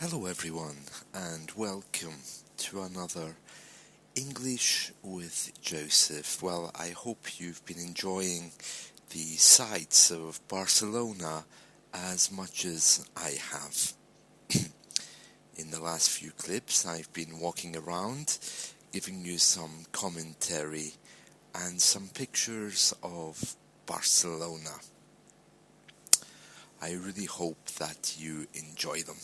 Hello everyone and welcome to another English with Joseph. Well, I hope you've been enjoying the sights of Barcelona as much as I have. In the last few clips I've been walking around giving you some commentary and some pictures of Barcelona. I really hope that you enjoy them.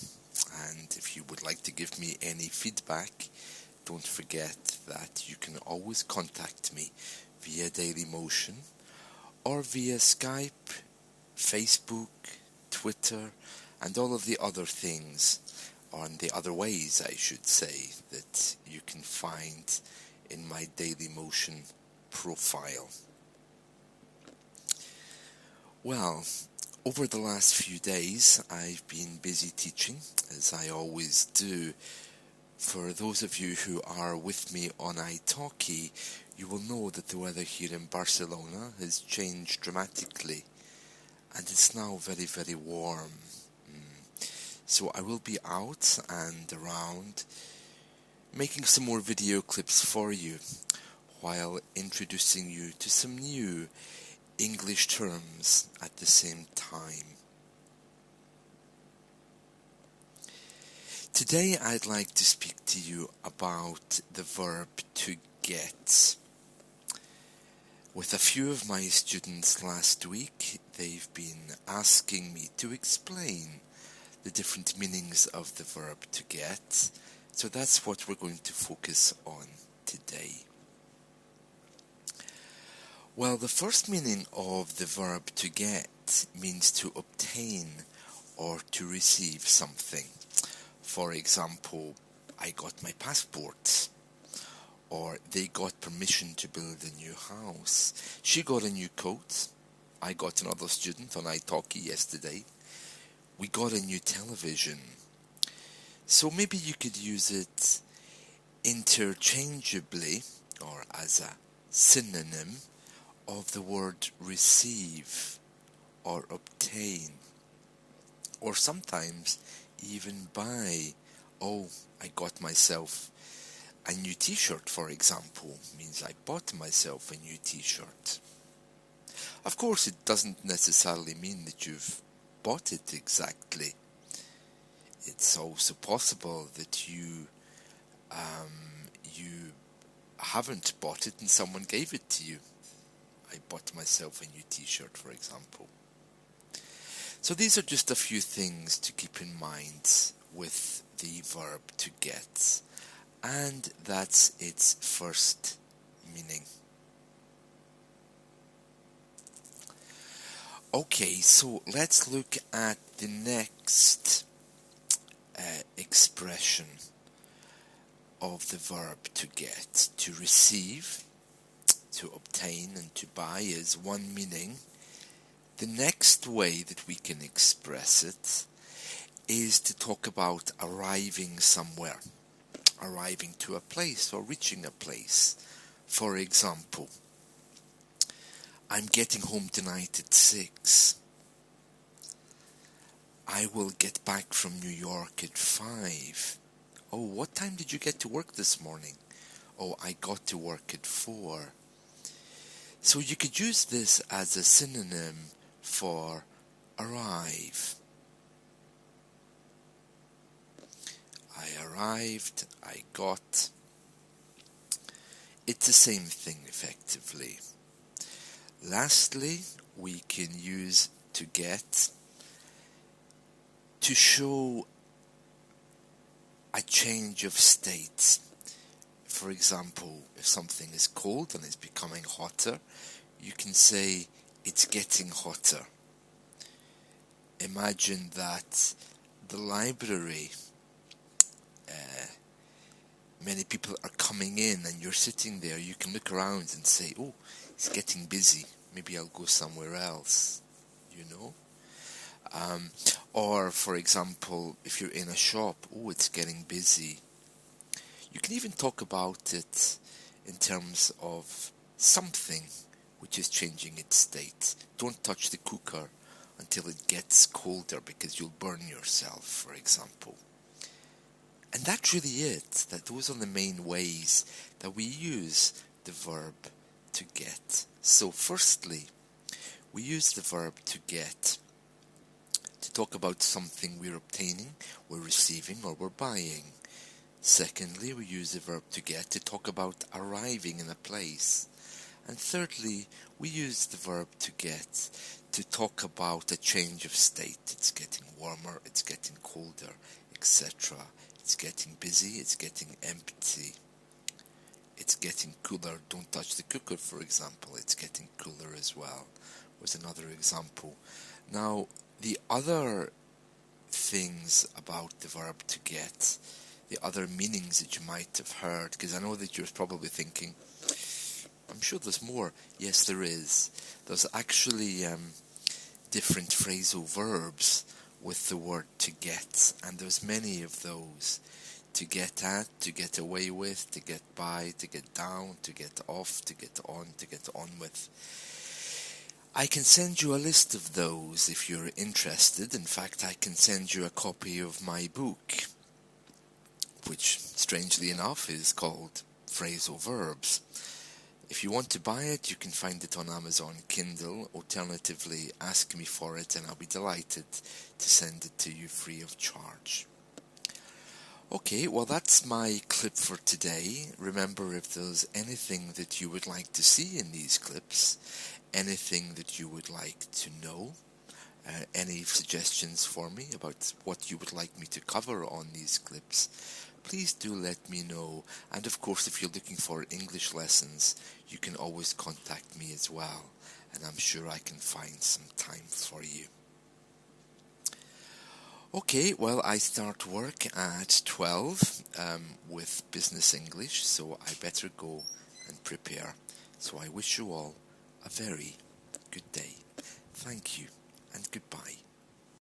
And if you would like to give me any feedback, don't forget that you can always contact me via Dailymotion or via Skype, Facebook, Twitter, and all of the other things, or the other ways, I should say, that you can find in my Dailymotion profile. Well, over the last few days, I've been busy teaching, as I always do. For those of you who are with me on italki, you will know that the weather here in Barcelona has changed dramatically, and it's now very, very warm. So I will be out and around making some more video clips for you, while introducing you to some new English terms at the same time. Today I'd like to speak to you about the verb to get. With a few of my students last week, they've been asking me to explain the different meanings of the verb to get, so that's what we're going to focus on today. Well, the first meaning of the verb to get means to obtain or to receive something. For example, I got my passport, or they got permission to build a new house. She got a new coat. I got another student on italki yesterday. We got a new television. So maybe you could use it interchangeably or as a synonym of the word receive or obtain, or sometimes even buy. Oh, I got myself a new t-shirt, for example, means I bought myself a new t-shirt. Of course, it doesn't necessarily mean that you've bought it exactly. It's also possible that you haven't bought it and someone gave it to you. I bought myself a new t-shirt, for example. So these are just a few things to keep in mind with the verb to get, and that's its first meaning. Okay, so let's look at the next expression of the verb to get. To receive, to obtain, and to buy is one meaning. The next way that we can express it is to talk about arriving somewhere, arriving to a place or reaching a place. For example, I'm getting home tonight at 6. I will get back from New York at 5. Oh, what time did you get to work this morning? Oh, I got to work at 4. So you could use this as a synonym for arrive. I arrived, I got. It's the same thing effectively. Lastly, we can use to get to show a change of state. For example, if something is cold and it's becoming hotter, you can say it's getting hotter. Imagine that the library, many people are coming in and you're sitting there. You can look around and say, oh, it's getting busy. Maybe I'll go somewhere else, you know. Or, for example, if you're in a shop, oh, it's getting busy. You can even talk about it in terms of something which is changing its state. Don't touch the cooker until it gets colder because you'll burn yourself, for example. And that's really it, that those are the main ways that we use the verb to get. So firstly, we use the verb to get to talk about something we're obtaining, we're receiving, or we're buying. Secondly, we use the verb to get to talk about arriving in a place. And thirdly, we use the verb to get to talk about a change of state. It's getting warmer, it's getting colder, etc. It's getting busy, it's getting empty. It's getting cooler. Don't touch the cooker, for example. It's getting cooler as well, was another example. Now, the other things about the verb to get, the other meanings that you might have heard, because I know that you're probably thinking, I'm sure there's more. Yes, there is. There's actually different phrasal verbs with the word to get, and there's many of those. To get at, to get away with, to get by, to get down, to get off, to get on with. I can send you a list of those if you're interested. In fact, I can send you a copy of my book, which, strangely enough, is called Phrasal Verbs. If you want to buy it, you can find it on Amazon Kindle. Alternatively, ask me for it and I'll be delighted to send it to you free of charge. Okay, well that's my clip for today. Remember, if there's anything that you would like to see in these clips, anything that you would like to know, any suggestions for me about what you would like me to cover on these clips, please do let me know. And of course, if you're looking for English lessons, you can always contact me as well, and I'm sure I can find some time for you. Okay, well, I start work at 12 with Business English, so I better go and prepare. So I wish you all a very good day. Thank you and goodbye.